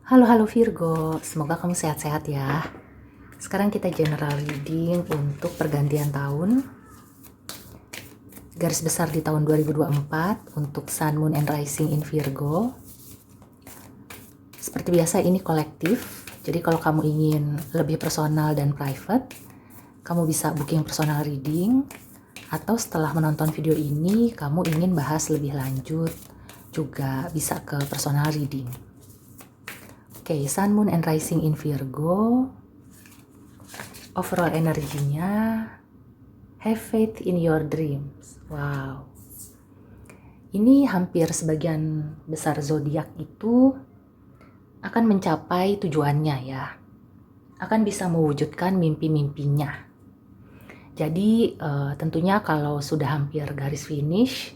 Halo Virgo, semoga kamu sehat-sehat ya. Sekarang kita general reading untuk pergantian tahun. Garis besar di tahun 2024 untuk Sun, Moon, and Rising in Virgo. Seperti biasa ini kolektif, jadi kalau kamu ingin lebih personal dan private, kamu bisa booking personal reading. Atau setelah menonton video ini, kamu ingin bahas lebih lanjut, juga bisa ke personal reading. Oke, Sun, Moon, and Rising in Virgo. Overall energinya, have faith in your dreams. Wow. Ini hampir sebagian besar zodiak itu akan mencapai tujuannya ya. Akan bisa mewujudkan mimpi-mimpinya. Jadi tentunya kalau sudah hampir garis finish,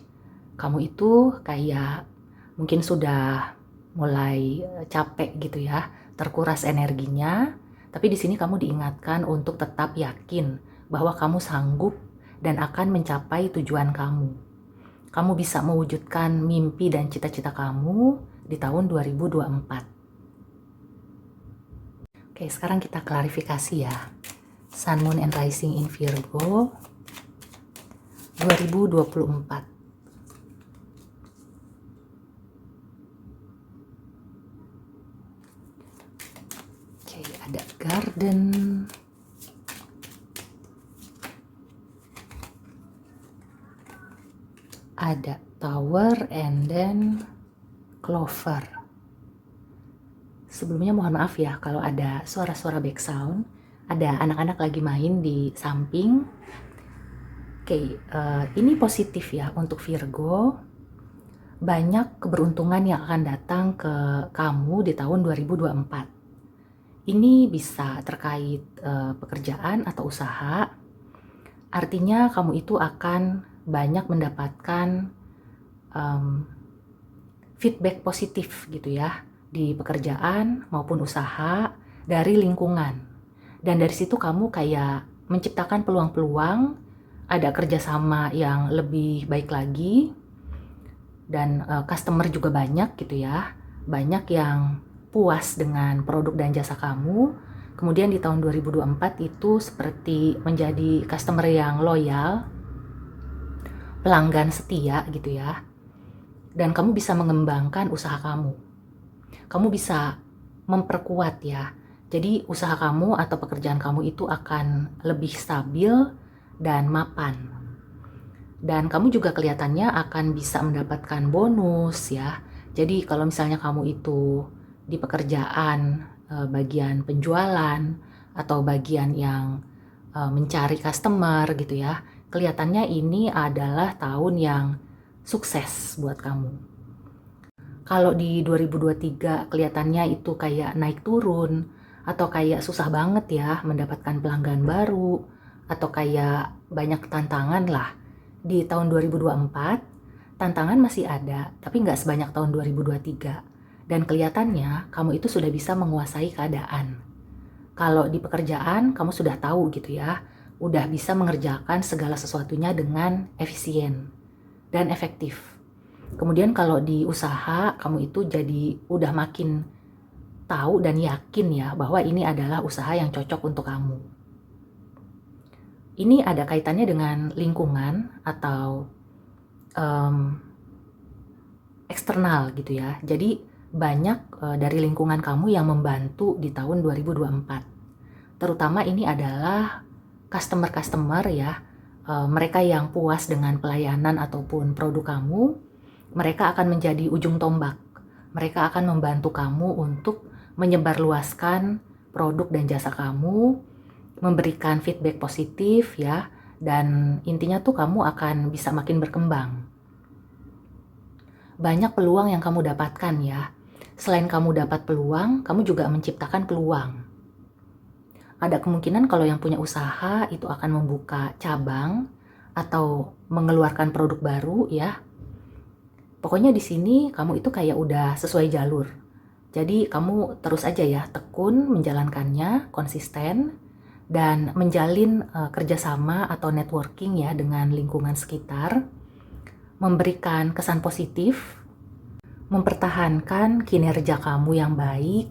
kamu itu kayak mungkin sudah mulai capek gitu ya, terkuras energinya, tapi di sini kamu diingatkan untuk tetap yakin bahwa kamu sanggup dan akan mencapai tujuan kamu. Kamu bisa mewujudkan mimpi dan cita-cita kamu di tahun 2024. Oke, sekarang kita klarifikasi ya. Sun, Moon, and Rising in Virgo 2024. Ada garden, ada tower, and then clover. Sebelumnya mohon maaf ya kalau ada suara-suara background, ada anak-anak lagi main di samping. Oke, ini positif ya untuk Virgo. Banyak keberuntungan yang akan datang ke kamu di tahun 2024. Ini bisa terkait pekerjaan atau usaha. Artinya kamu itu akan banyak mendapatkan feedback positif gitu ya di pekerjaan maupun usaha dari lingkungan. Dan dari situ kamu kayak menciptakan peluang-peluang, ada kerjasama yang lebih baik lagi, dan customer juga banyak gitu ya. Banyak yang puas dengan produk dan jasa kamu. Kemudian di tahun 2024 itu seperti menjadi customer yang loyal, pelanggan setia gitu ya. Dan kamu bisa mengembangkan usaha kamu. Kamu bisa memperkuat ya. Jadi usaha kamu atau pekerjaan kamu itu akan lebih stabil dan mapan. Dan kamu juga kelihatannya akan bisa mendapatkan bonus ya. Jadi kalau misalnya kamu itu di pekerjaan bagian penjualan atau bagian yang mencari customer gitu ya, kelihatannya ini adalah tahun yang sukses buat kamu. Kalau di 2023 kelihatannya itu kayak naik turun atau kayak susah banget ya mendapatkan pelanggan baru atau kayak banyak tantangan lah. Di tahun 2024 tantangan masih ada, tapi nggak sebanyak tahun 2023. Dan kelihatannya kamu itu sudah bisa menguasai keadaan. Kalau di pekerjaan kamu sudah tahu gitu ya, udah bisa mengerjakan segala sesuatunya dengan efisien dan efektif. Kemudian kalau di usaha kamu itu jadi udah makin tahu dan yakin ya bahwa ini adalah usaha yang cocok untuk kamu. Ini ada kaitannya dengan lingkungan atau eksternal gitu ya. Jadi banyak dari lingkungan kamu yang membantu di tahun 2024. Terutama ini adalah customer-customer ya, mereka yang puas dengan pelayanan ataupun produk kamu, mereka akan menjadi ujung tombak. Mereka akan membantu kamu untuk menyebarluaskan produk dan jasa kamu, memberikan feedback positif ya, dan intinya tuh kamu akan bisa makin berkembang. Banyak peluang yang kamu dapatkan ya. Selain kamu dapat peluang, kamu juga menciptakan peluang. Ada kemungkinan kalau yang punya usaha itu akan membuka cabang atau mengeluarkan produk baru ya. Pokoknya di sini kamu itu kayak udah sesuai jalur. Jadi kamu terus aja ya tekun menjalankannya, konsisten, dan menjalin kerjasama atau networking ya dengan lingkungan sekitar, memberikan kesan positif, mempertahankan kinerja kamu yang baik,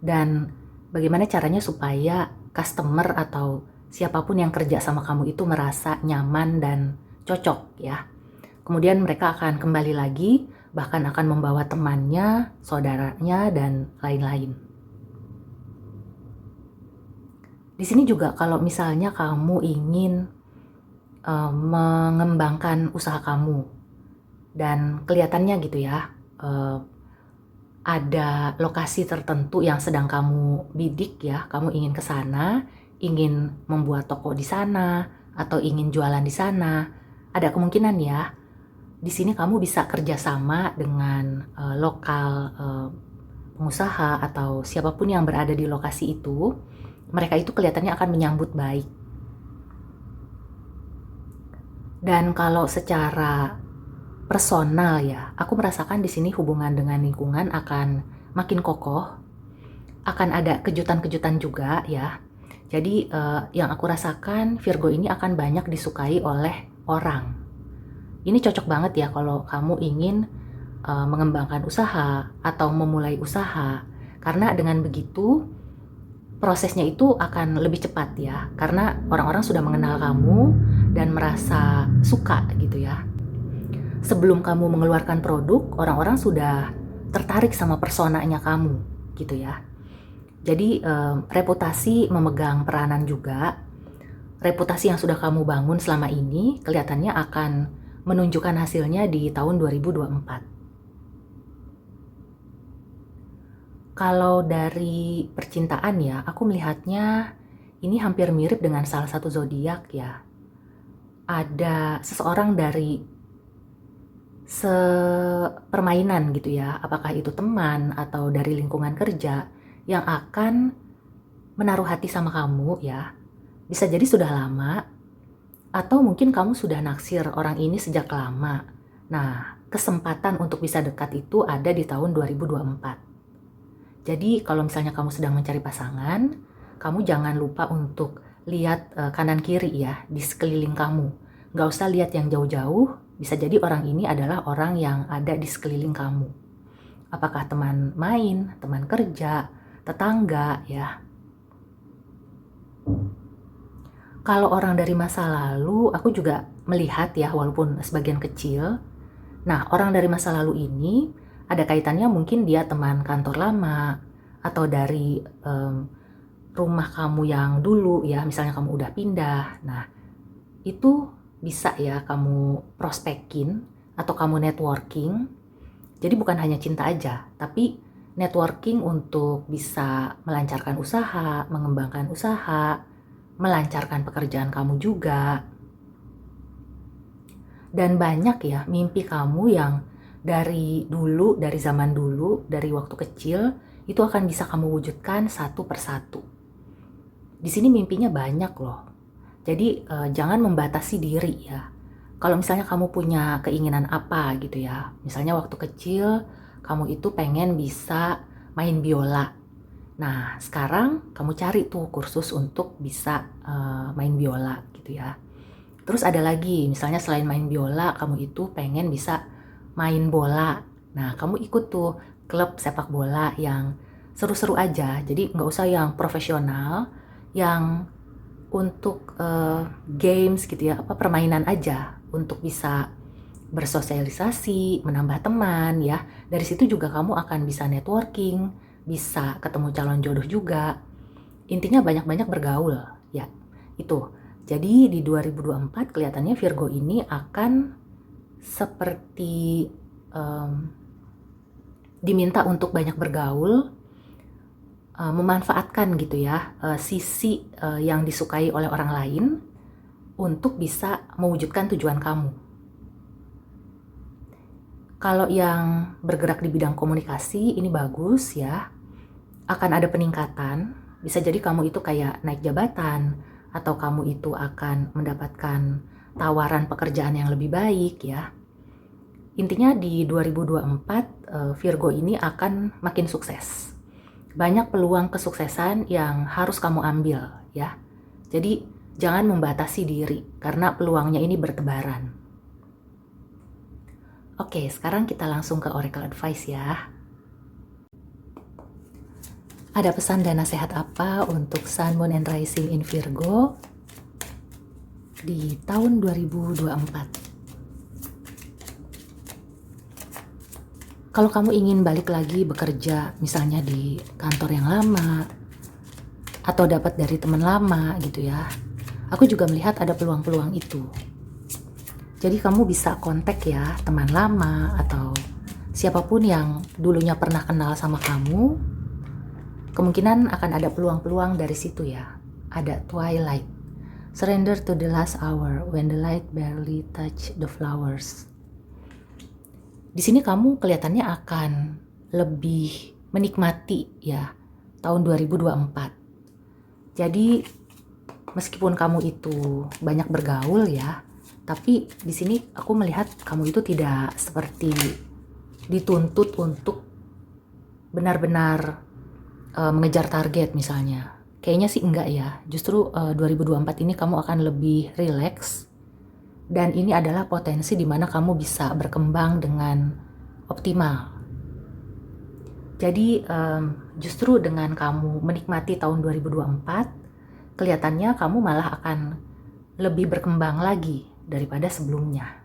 dan bagaimana caranya supaya customer atau siapapun yang kerja sama kamu itu merasa nyaman dan cocok ya. Kemudian mereka akan kembali lagi, bahkan akan membawa temannya, saudaranya, dan lain-lain. Di sini juga kalau misalnya kamu ingin mengembangkan usaha kamu dan kelihatannya gitu ya, ada lokasi tertentu yang sedang kamu bidik ya, kamu ingin ke sana, ingin membuat toko di sana, atau ingin jualan di sana, ada kemungkinan ya, di sini kamu bisa kerjasama dengan lokal pengusaha atau siapapun yang berada di lokasi itu. Mereka itu kelihatannya akan menyambut baik. Dan kalau secara personal ya, aku merasakan di sini hubungan dengan lingkungan akan makin kokoh, akan ada kejutan-kejutan juga ya. Jadi yang aku rasakan Virgo ini akan banyak disukai oleh orang. Ini cocok banget ya kalau kamu ingin mengembangkan usaha atau memulai usaha, karena dengan begitu prosesnya itu akan lebih cepat ya, karena orang-orang sudah mengenal kamu dan merasa suka gitu ya. Sebelum kamu mengeluarkan produk, orang-orang sudah tertarik sama personanya kamu gitu ya. Jadi reputasi memegang peranan juga. Reputasi yang sudah kamu bangun selama ini kelihatannya akan menunjukkan hasilnya di tahun 2024. Kalau dari percintaan ya, aku melihatnya ini hampir mirip dengan salah satu zodiak ya. Ada seseorang dari sepermainan gitu ya, apakah itu teman atau dari lingkungan kerja yang akan menaruh hati sama kamu ya. Bisa jadi sudah lama, atau mungkin kamu sudah naksir orang ini sejak lama. Nah, kesempatan untuk bisa dekat itu ada di tahun 2024. Jadi kalau misalnya kamu sedang mencari pasangan, kamu jangan lupa untuk lihat kanan kiri ya di sekeliling kamu. Gak usah lihat yang jauh-jauh, bisa jadi orang ini adalah orang yang ada di sekeliling kamu. Apakah teman main, teman kerja, tetangga ya. Kalau orang dari masa lalu, aku juga melihat ya, walaupun sebagian kecil. Nah, orang dari masa lalu ini ada kaitannya mungkin dia teman kantor lama, atau dari rumah kamu yang dulu ya, misalnya kamu udah pindah. Nah, itu bisa ya kamu prospekin atau kamu networking. Jadi bukan hanya cinta aja, tapi networking untuk bisa melancarkan usaha, mengembangkan usaha, melancarkan pekerjaan kamu juga. Dan banyak ya mimpi kamu yang dari dulu, dari zaman dulu, dari waktu kecil, itu akan bisa kamu wujudkan satu persatu. Di sini mimpinya banyak loh. Jadi jangan membatasi diri ya. Kalau misalnya kamu punya keinginan apa gitu ya, misalnya waktu kecil kamu itu pengen bisa main biola. Nah, sekarang kamu cari tuh kursus untuk bisa main biola gitu ya. Terus ada lagi, misalnya selain main biola, kamu itu pengen bisa main bola. Nah, kamu ikut tuh klub sepak bola yang seru-seru aja. Jadi nggak usah yang profesional, yang untuk games gitu ya, apa permainan aja untuk bisa bersosialisasi, menambah teman ya. Dari situ juga kamu akan bisa networking, bisa ketemu calon jodoh juga. Intinya banyak-banyak bergaul ya. Itu. Jadi di 2024 kelihatannya Virgo ini akan seperti diminta untuk banyak bergaul, memanfaatkan gitu ya sisi yang disukai oleh orang lain untuk bisa mewujudkan tujuan kamu. Kalau yang bergerak di bidang komunikasi ini bagus ya, akan ada peningkatan. Bisa jadi kamu itu kayak naik jabatan, atau kamu itu akan mendapatkan tawaran pekerjaan yang lebih baik ya. Intinya di 2024 Virgo ini akan makin sukses. Banyak peluang kesuksesan yang harus kamu ambil ya. Jadi jangan membatasi diri karena peluangnya ini bertebaran. Oke, sekarang kita langsung ke Oracle Advice ya. Ada pesan dan nasihat apa untuk Sun, Moon, and Rising in Virgo di tahun 2024? Kalau kamu ingin balik lagi bekerja, misalnya di kantor yang lama, atau dapat dari teman lama gitu ya, aku juga melihat ada peluang-peluang itu. Jadi kamu bisa kontak ya teman lama atau siapapun yang dulunya pernah kenal sama kamu. Kemungkinan akan ada peluang-peluang dari situ ya. Ada twilight. Surrender to the last hour when the light barely touch the flowers. Di sini kamu kelihatannya akan lebih menikmati ya tahun 2024. Jadi meskipun kamu itu banyak bergaul ya, tapi di sini aku melihat kamu itu tidak seperti dituntut untuk benar-benar mengejar target misalnya. Kayaknya sih enggak ya. Justru 2024 ini kamu akan lebih rileks. Dan ini adalah potensi di mana kamu bisa berkembang dengan optimal. Jadi justru dengan kamu menikmati tahun 2024, kelihatannya kamu malah akan lebih berkembang lagi daripada sebelumnya.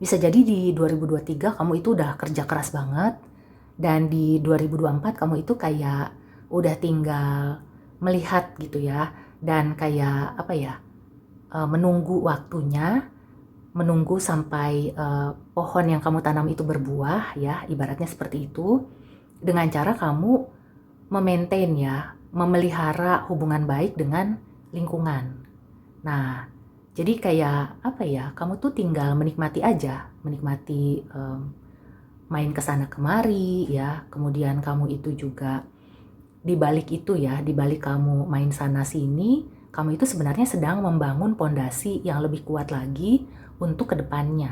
Bisa jadi di 2023 kamu itu udah kerja keras banget, dan di 2024 kamu itu kayak udah tinggal melihat gitu ya, dan kayak apa ya, menunggu waktunya, menunggu sampai pohon yang kamu tanam itu berbuah ya, ibaratnya seperti itu, dengan cara kamu memaintain ya, memelihara hubungan baik dengan lingkungan. Nah, jadi kayak apa ya, kamu tuh tinggal menikmati aja, menikmati main kesana kemari ya, kemudian kamu itu juga di balik itu ya, di balik kamu main sana sini, kamu itu sebenarnya sedang membangun pondasi yang lebih kuat lagi untuk kedepannya.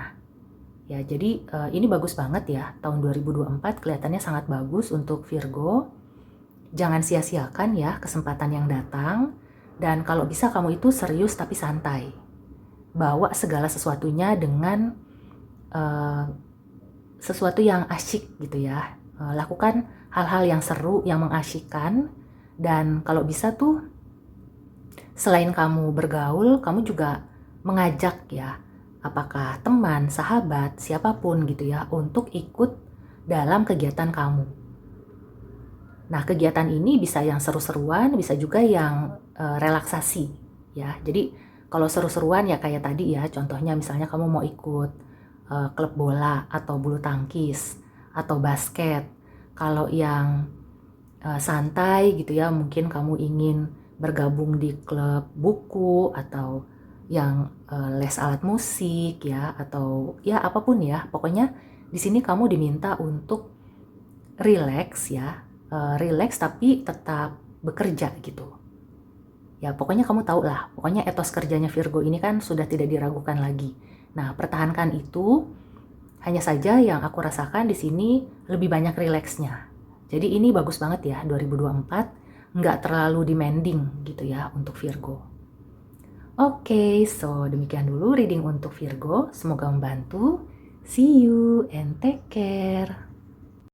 Ya, jadi ini bagus banget ya, tahun 2024 kelihatannya sangat bagus untuk Virgo. Jangan sia-siakan ya kesempatan yang datang, dan kalau bisa kamu itu serius tapi santai. Bawa segala sesuatunya dengan sesuatu yang asyik gitu ya. Lakukan hal-hal yang seru, yang mengasyikkan, dan kalau bisa tuh selain kamu bergaul, kamu juga mengajak ya, apakah teman, sahabat, siapapun gitu ya, untuk ikut dalam kegiatan kamu. Nah, kegiatan ini bisa yang seru-seruan, bisa juga yang relaksasi ya. Jadi kalau seru-seruan ya kayak tadi ya, contohnya misalnya kamu mau ikut klub bola atau bulu tangkis atau basket. Kalau yang santai gitu ya, mungkin kamu ingin bergabung di klub buku atau yang les alat musik ya, atau ya apapun ya. Pokoknya di sini kamu diminta untuk relax ya, relax tapi tetap bekerja gitu. Ya pokoknya kamu tahu lah, pokoknya etos kerjanya Virgo ini kan sudah tidak diragukan lagi. Nah, pertahankan itu. Hanya saja yang aku rasakan di sini lebih banyak rileksnya. Jadi ini bagus banget ya 2024, nggak terlalu demanding gitu ya untuk Virgo. Oke, so demikian dulu reading untuk Virgo. Semoga membantu. See you and take care.